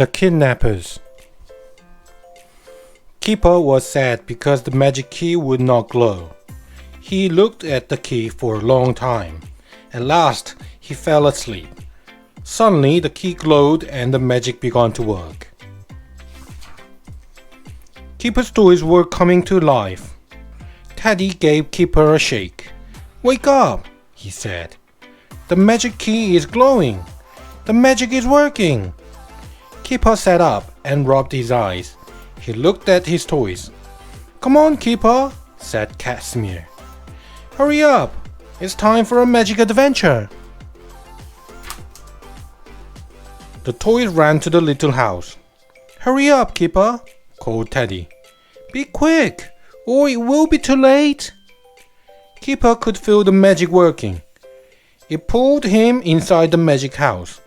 The Kidnappers. Keeper was sad because the magic key would not glow. He looked at the key for a long time. At last, he fell asleep. Suddenly, the key glowed and the magic began to work. Keeper's toys were coming to life. Teddy gave Keeper a shake. "Wake up," he said. "The magic key is glowing. The magic is working." Keeper sat up and rubbed his eyes. He looked at his toys. "Come on, Keeper," said Casimir. "Hurry up. It's time for a magic adventure." The toys ran to the little house. "Hurry up, Keeper," called Teddy. "Be quick, or it will be too late." Keeper could feel the magic working. It pulled him inside the magic house.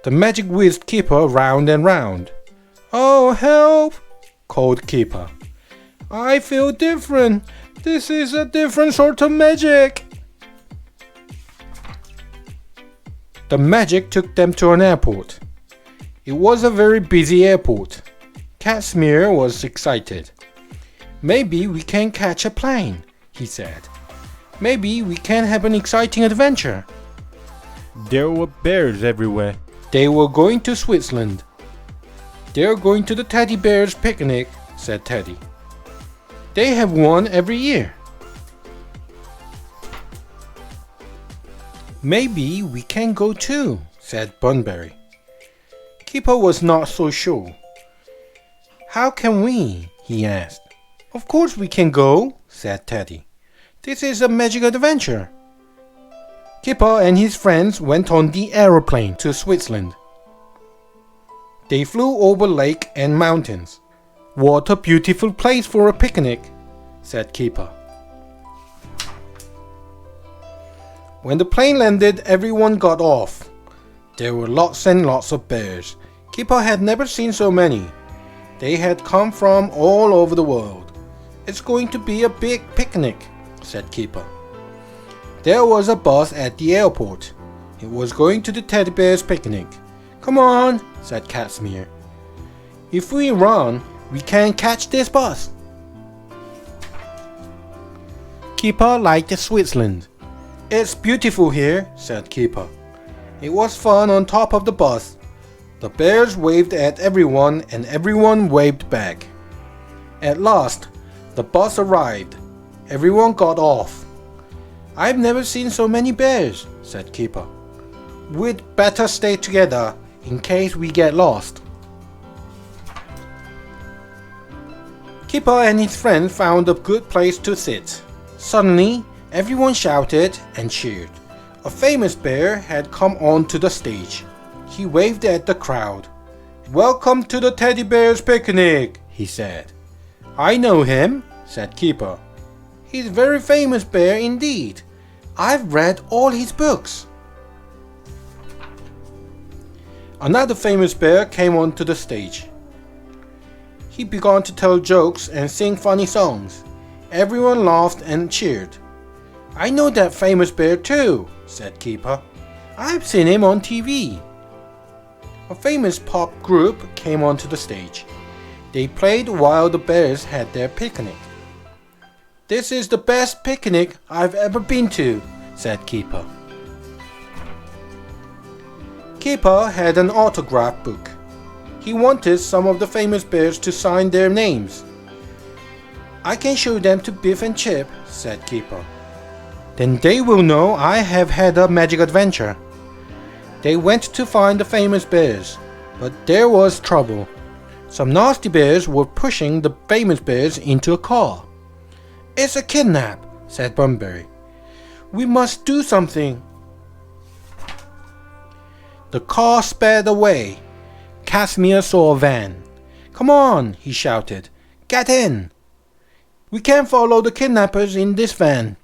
The magic whisked Keeper round and round. "Oh, help!" called Keeper. "I feel different. This is a different sort of magic." The magic took them to an airport. It was a very busy airport. Casimir was excited. "Maybe we can catch a plane," he said. "Maybe we can have an exciting adventure." There were bears everywhere. They were going to Switzerland. "They're going to the teddy bears picnic," said Teddy. "They have one every year." "Maybe we can go too," said Bunbury. Keeper was not so sure. "How can we?" he asked. "Of course we can go," said Teddy. "This is a magic adventure." Keeper and his friends went on the aeroplane to Switzerland. They flew over lake and mountains. "What a beautiful place for a picnic," said Keeper. When the plane landed, everyone got off. There were lots and lots of bears. Keeper had never seen so many. They had come from all over the world. "It's going to be a big picnic," said Keeper. There was a bus at the airport. It was going to the teddy bears picnic. "Come on," said Casimir. "If we run, we can catch this bus." Keeper liked Switzerland. "It's beautiful here," said Keeper. It was fun on top of the bus. The bears waved at everyone and everyone waved back. At last, the bus arrived. Everyone got off. "I've never seen so many bears," said Keeper. "We'd better stay together in case we get lost." Keeper and his friend found a good place to sit. Suddenly, everyone shouted and cheered. A famous bear had come onto the stage. He waved at the crowd. "Welcome to the teddy bears picnic," he said. "I know him," said Keeper. "He's a very famous bear indeed. I've read all his books." Another famous bear came onto the stage. He began to tell jokes and sing funny songs. Everyone laughed and cheered. "I know that famous bear too," said Keeper. "I've seen him on TV." A famous pop group came onto the stage. They played while the bears had their picnic. "This is the best picnic I've ever been to," said Keeper. Keeper had an autograph book. He wanted some of the famous bears to sign their names. "I can show them to Biff and Chip," said Keeper. "Then they will know I have had a magic adventure." They went to find the famous bears, but there was trouble. Some nasty bears were pushing the famous bears into a car. "It's a kidnap," said Bunbury. "We must do something." The car sped away. Casimir saw a van. "Come on," he shouted. "Get in. We can follow the kidnappers in this van."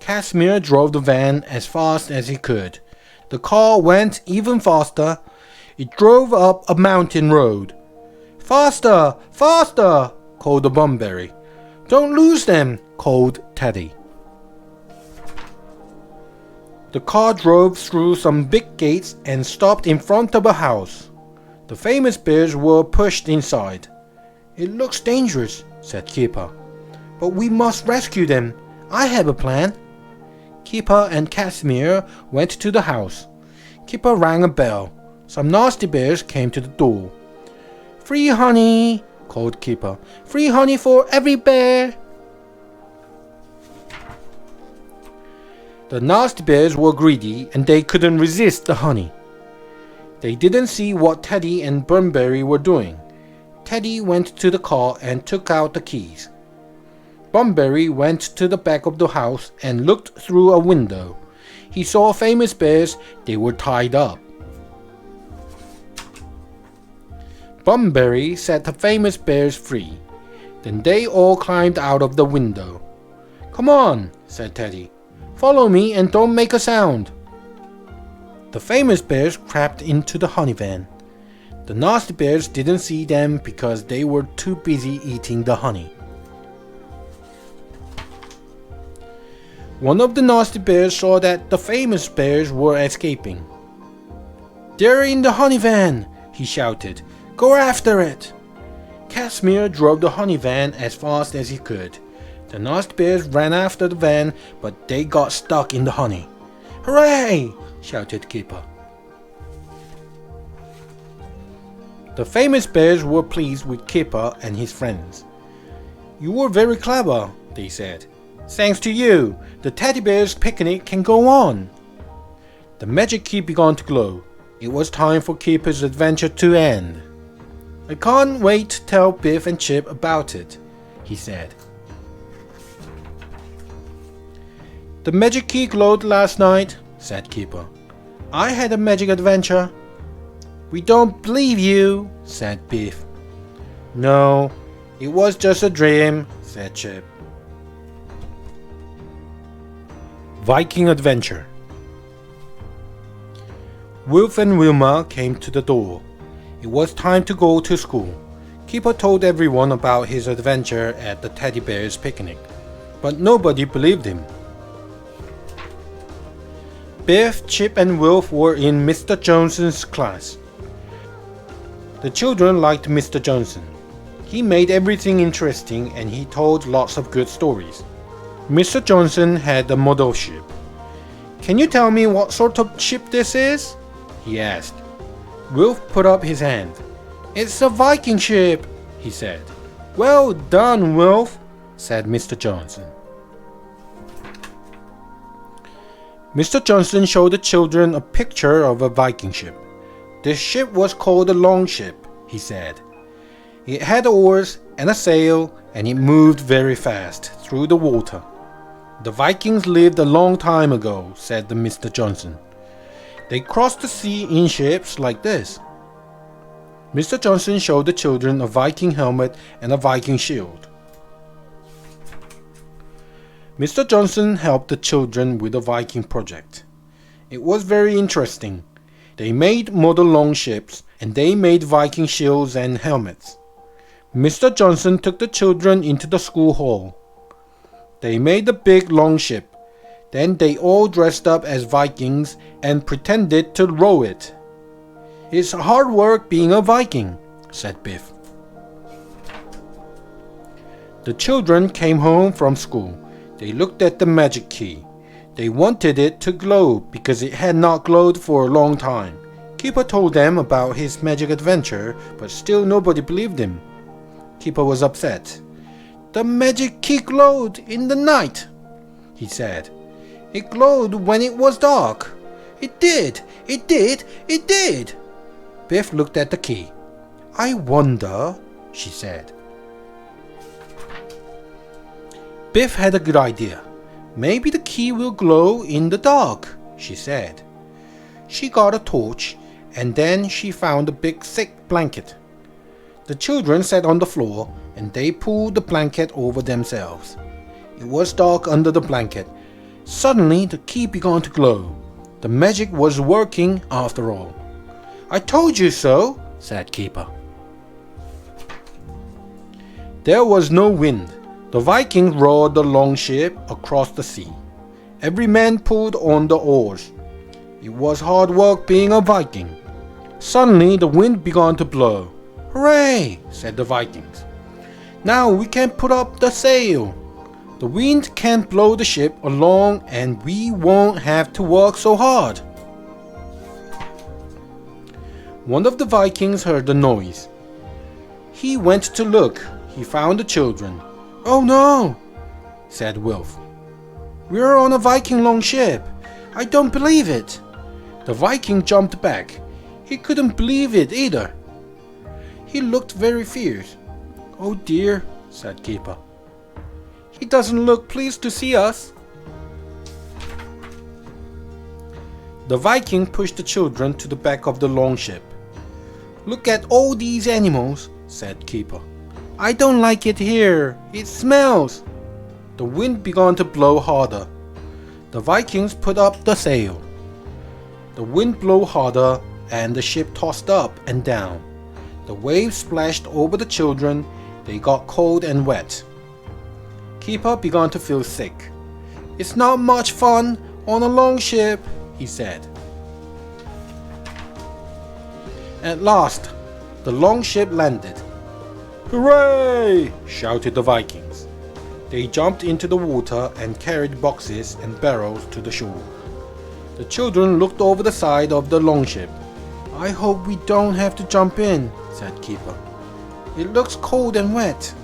Casimir drove the van as fast as he could. The car went even faster. It drove up a mountain road. "Faster! Faster!" called the Bunbury. "Don't lose them," called Teddy. The car drove through some big gates and stopped in front of a house. The famous bears were pushed inside. "It looks dangerous," said Keeper. "But we must rescue them. I have a plan." Keeper and Casimir went to the house. Keeper rang a bell. Some nasty bears came to the door. "Free honey," called Keeper. "Free honey for every bear." The nasty bears were greedy and they couldn't resist the honey. They didn't see what Teddy and Bunbury were doing. Teddy went to the car and took out the keys. Bunbury went to the back of the house and looked through a window. He saw famous bears. They were tied up. Bunbury set the famous bears free. Then they all climbed out of the window. "Come on," said Teddy. "Follow me and don't make a sound." The famous bears crept into the honey van. The nasty bears didn't see them because they were too busy eating the honey. One of the nasty bears saw that the famous bears were escaping. "They're in the honey van," he shouted. "Go after it." Casimir drove the honey van as fast as he could. The nasty bears ran after the van, but they got stuck in the honey. "Hooray!" shouted Keeper. The famous bears were pleased with Keeper and his friends. "You were very clever," they said. "Thanks to you, the teddy bear's picnic can go on." The magic key began to glow. It was time for Keeper's adventure to end. "I can't wait to tell Biff and Chip about it," he said. "The magic key glowed last night," said Keeper. "I had a magic adventure." "We don't believe you," said Biff. "No, it was just a dream," said Chip. Viking Adventure. Wolf and Wilma came to the door. It was time to go to school. Keeper told everyone about his adventure at the teddy bear's picnic, but nobody believed him. Biff, Chip and Wolf were in Mr. Johnson's class. The children liked Mr. Johnson. He made everything interesting and he told lots of good stories. Mr. Johnson had a model ship. "Can you tell me what sort of ship this is?" he asked. Wolf put up his hand. "It's a Viking ship," he said. "Well done, Wolf," said Mr. Johnson. Mr. Johnson showed the children a picture of a Viking ship. "This ship was called a longship," he said. "It had oars and a sail and it moved very fast through the water." "The Vikings lived a long time ago," said the Mr. Johnson. "They crossed the sea in ships like this." Mr. Johnson showed the children a Viking helmet and a Viking shield. Mr. Johnson helped the children with the Viking project. It was very interesting. They made model longships and they made Viking shields and helmets. Mr. Johnson took the children into the school hall. They made a big longship. Then they all dressed up as Vikings and pretended to row it. "It's hard work being a Viking," said Biff. The children came home from school. They looked at the magic key. They wanted it to glow because it had not glowed for a long time. Keeper told them about his magic adventure, but still nobody believed him. Keeper was upset. "The magic key glowed in the night," he said. "It glowed when it was dark. It did, it did, it did." Biff looked at the key. "I wonder," she said. Biff had a good idea. "Maybe the key will glow in the dark," she said. She got a torch and then she found a big thick blanket. The children sat on the floor and they pulled the blanket over themselves. It was dark under the blanket. Suddenly the key began to glow. The magic was working after all. "I told you so," said Keeper. There was no wind. The Vikings rowed the longship across the sea. Every man pulled on the oars. It was hard work being a Viking. Suddenly the wind began to blow. "Hooray!" said the Vikings. "Now we can put up the sail. The wind can't blow the ship along and we won't have to work so hard." One of the Vikings heard the noise. He went to look. He found the children. "Oh no," said Wilf. "We're on a Viking longship. I don't believe it." The Viking jumped back. He couldn't believe it either. He looked very fierce. "Oh dear," said Keeper. "He doesn't look pleased to see us." The Viking pushed the children to the back of the longship. "Look at all these animals," said Keeper. "I don't like it here. It smells." The wind began to blow harder. The Vikings put up the sail. The wind blew harder and the ship tossed up and down. The waves splashed over the children. They got cold and wet. Keeper began to feel sick. "It's not much fun on a longship," he said. At last, the longship landed. "Hooray!" shouted the Vikings. They jumped into the water and carried boxes and barrels to the shore. The children looked over the side of the longship. "I hope we don't have to jump in," said Keeper. "It looks cold and wet."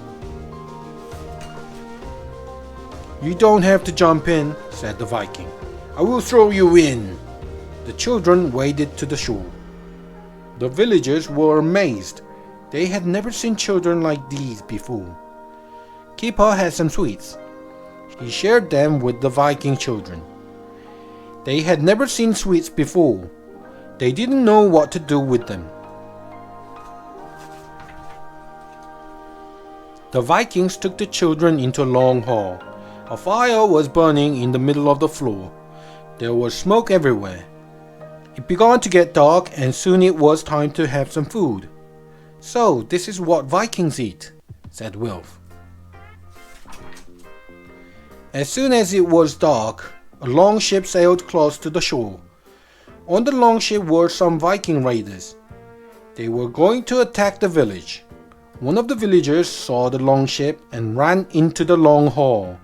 "You don't have to jump in," said the Viking. "I will throw you in." The children waded to the shore. The villagers were amazed. They had never seen children like these before. Keeper had some sweets. He shared them with the Viking children. They had never seen sweets before. They didn't know what to do with them. The Vikings took the children into a long hall. A fire was burning in the middle of the floor. There was smoke everywhere. It began to get dark and soon it was time to have some food. "So this is what Vikings eat," said Wilf. As soon as it was dark, a longship sailed close to the shore. On the longship were some Viking raiders. They were going to attack the village. One of the villagers saw the longship and ran into the long hall.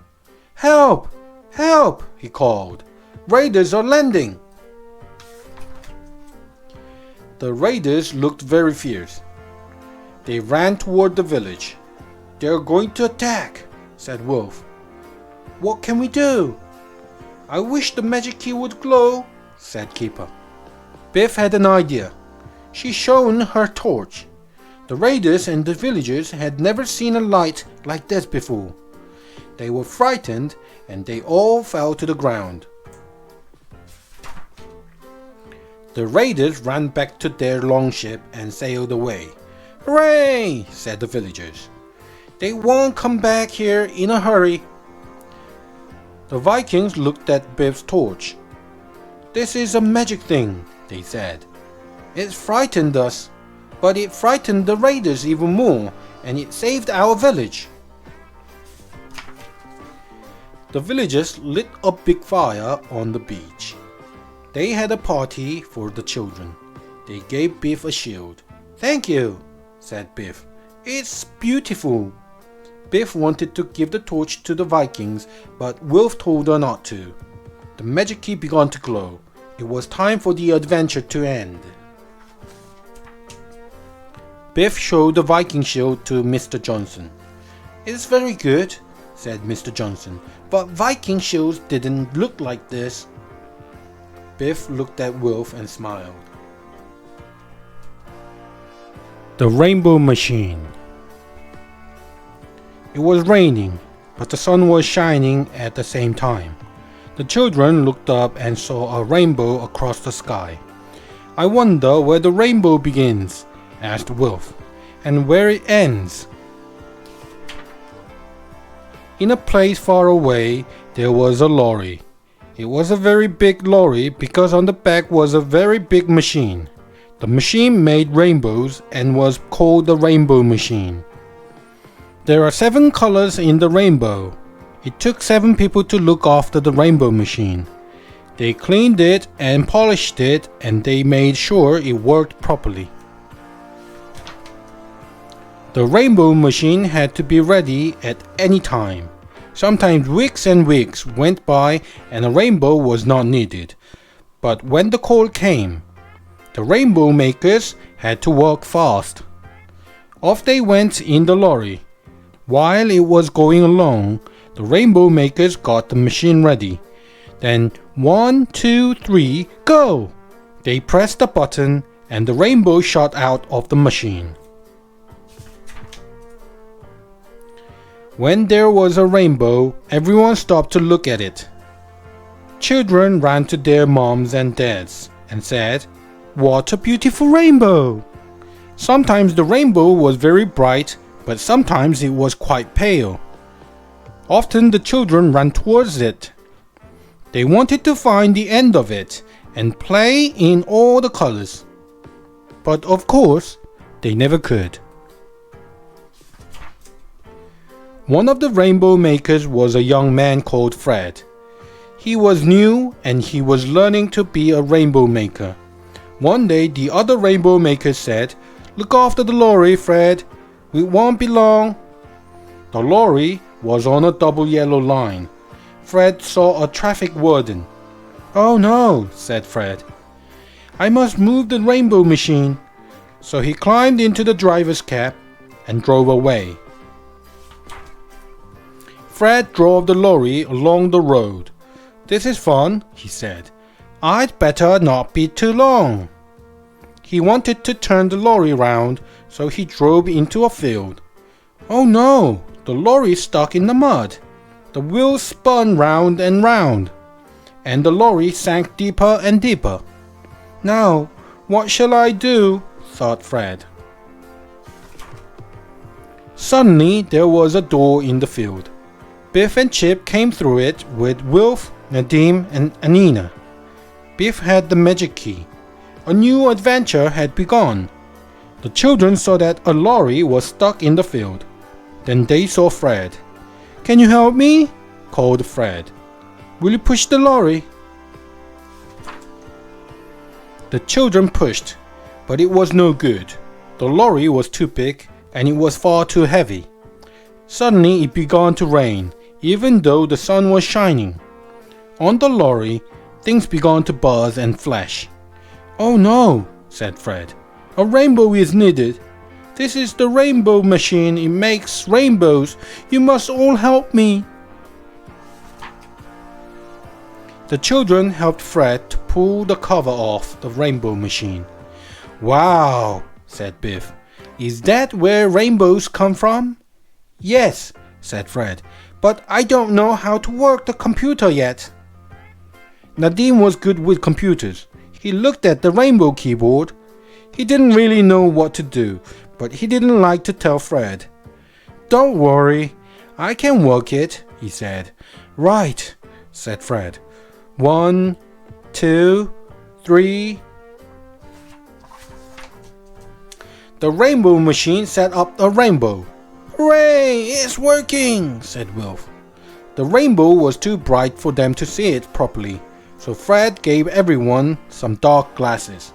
"Help! Help!" he called. "Raiders are landing!" The raiders looked very fierce. They ran toward the village. "They're going to attack," said Wolf. "What can we do?" "I wish the magic key would glow," said Keeper. Biff had an idea. She shone her torch. The raiders and the villagers had never seen a light like this before. They were frightened and they all fell to the ground. The raiders ran back to their longship and sailed away. "Hooray!" said the villagers. "They won't come back here in a hurry." The Vikings looked at Biff's torch. "This is a magic thing," they said. "It frightened us, but it frightened the raiders even more, and it saved our village." The villagers lit a big fire on the beach. They had a party for the children. They gave Biff a shield. "Thank you," said Biff. "It's beautiful." Biff wanted to give the torch to the Vikings, but Wilf told her not to. The magic key began to glow. It was time for the adventure to end. Biff showed the Viking shield to Mr. Johnson. "It's very good," said Mr. Johnson, "but Viking shields didn't look like this." Biff looked at Wilf and smiled. The Rainbow Machine. It was raining, but the sun was shining at the same time. The children looked up and saw a rainbow across the sky. "I wonder where the rainbow begins," asked Wilf, "and where it ends." In a place far away, there was a lorry. It was a very big lorry because on the back was a very big machine. The machine made rainbows and was called the Rainbow Machine. There are 7 colors in the rainbow. It took 7 people to look after the Rainbow Machine. They cleaned it and polished it, and they made sure it worked properly. The rainbow machine had to be ready at any time. Sometimes weeks and weeks went by and a rainbow was not needed. But when the call came, the rainbow makers had to work fast. Off they went in the lorry. While it was going along, the rainbow makers got the machine ready. Then 1, 2, 3, go! They pressed the button and the rainbow shot out of the machine. When there was a rainbow, everyone stopped to look at it. Children ran to their moms and dads and said, "What a beautiful rainbow!" Sometimes the rainbow was very bright, but sometimes it was quite pale. Often the children ran towards it. They wanted to find the end of it and play in all the colors. But of course, they never could. One of the rainbow makers was a young man called Fred. He was new and he was learning to be a rainbow maker. One day the other rainbow makers said, "Look after the lorry, Fred. It won't be long." The lorry was on a double yellow line. Fred saw a traffic warden. "Oh no," said Fred. "I must move the rainbow machine." So he climbed into the driver's cab and drove away. Fred drove the lorry along the road. "This is fun," he said. "I'd better not be too long." He wanted to turn the lorry round, so he drove into a field. Oh no, the lorry stuck in the mud. The wheels spun round and round, and the lorry sank deeper and deeper. "Now, what shall I do?" thought Fred. Suddenly, there was a door in the field. Biff and Chip came through it with Wilf, Nadim, and Anina. Biff had the magic key. A new adventure had begun. The children saw that a lorry was stuck in the field. Then they saw Fred. "Can you help me?" called Fred. "Will you push the lorry?" The children pushed, but it was no good. The lorry was too big and it was far too heavy. Suddenly it began to rain, even though the sun was shining. On the lorry, things began to buzz and flash. "Oh no," said Fred. "A rainbow is needed. This is the rainbow machine. It makes rainbows. You must all help me." The children helped Fred to pull the cover off the rainbow machine. "Wow," said Biff. "Is that where rainbows come from?" "Yes," said Fred, "but I don't know how to work the computer yet." Nadim was good with computers. He looked at the rainbow keyboard. He didn't really know what to do, but he didn't like to tell Fred. "Don't worry, I can work it," he said. "Right," said Fred. 1, 2, 3. The rainbow machine set up a rainbow. "Hooray, it's working," said Wilf. The rainbow was too bright for them to see it properly, so Fred gave everyone some dark glasses.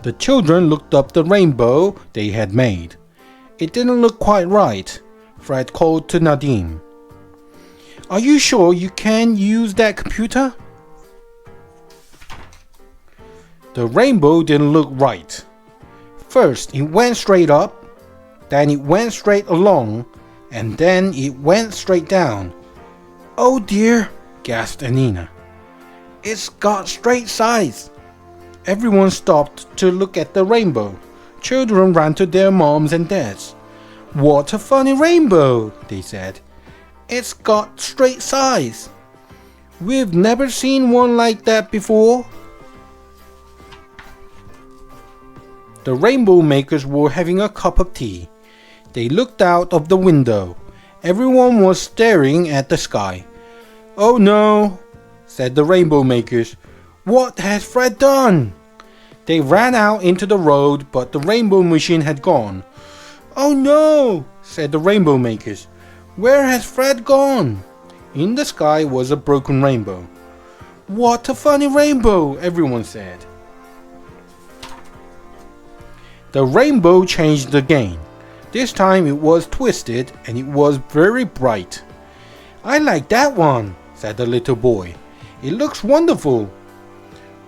The children looked up the rainbow they had made. It didn't look quite right. Fred called to Nadim. "Are you sure you can use that computer?" The rainbow didn't look right. First it went straight up, then it went straight along, and then it went straight down. "Oh dear," gasped Anina. "It's got straight sides." Everyone stopped to look at the rainbow. Children ran to their moms and dads. "What a funny rainbow," they said. "It's got straight sides. We've never seen one like that before." The rainbow makers were having a cup of tea. They looked out of the window. Everyone was staring at the sky. "Oh no," said the rainbow makers. "What has Fred done?" They ran out into the road, but the rainbow machine had gone. "Oh no," said the rainbow makers. "Where has Fred gone?" In the sky was a broken rainbow. What a funny rainbow, everyone said. The rainbow changed again. This time it was twisted and it was very bright. I like that one, said the little boy. It looks wonderful.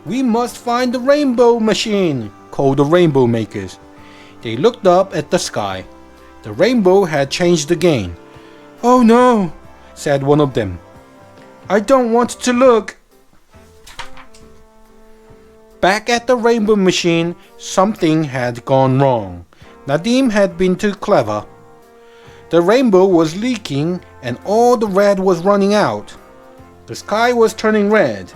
We must find the rainbow machine, called the rainbow makers. They looked up at the sky. The rainbow had changed again. Oh no, said one of them. I don't want to look. Back at the rainbow machine, something had gone wrong. Nadim had been too clever. The rainbow was leaking and all the red was running out. The sky was turning red.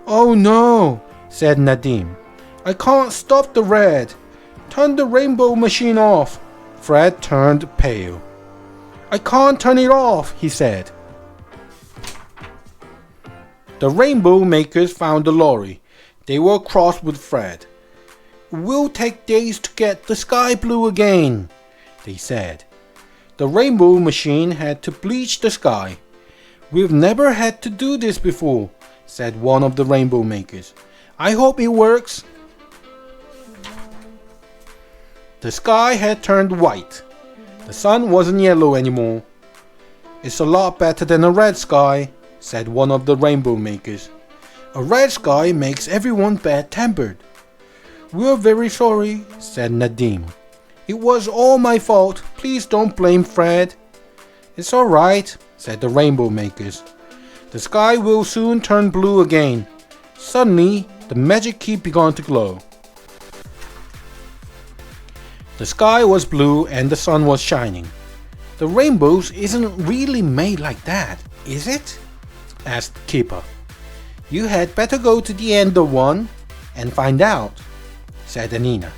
Oh no, said Nadim. I can't stop the red. Turn the rainbow machine off. Fred turned pale. I can't turn it off, he said. The rainbow makers found the lorry. They were cross with Fred. We'll take days to get the sky blue again, they said. The rainbow machine had to bleach the sky. We've never had to do this before, said one of the rainbow makers. I hope it works. The sky had turned white. The sun wasn't yellow anymore. It's a lot better than a red sky, said one of the rainbow makers. A red sky makes everyone bad-tempered. We're very sorry, said Nadim. It was all my fault. Please don't blame Fred. It's all right, said the rainbow makers. The sky will soon turn blue again. Suddenly, the magic key began to glow. The sky was blue and the sun was shining. The rainbows isn't really made like that, is it? Asked Keeper. You had better go to the end of one and find out, said Anina.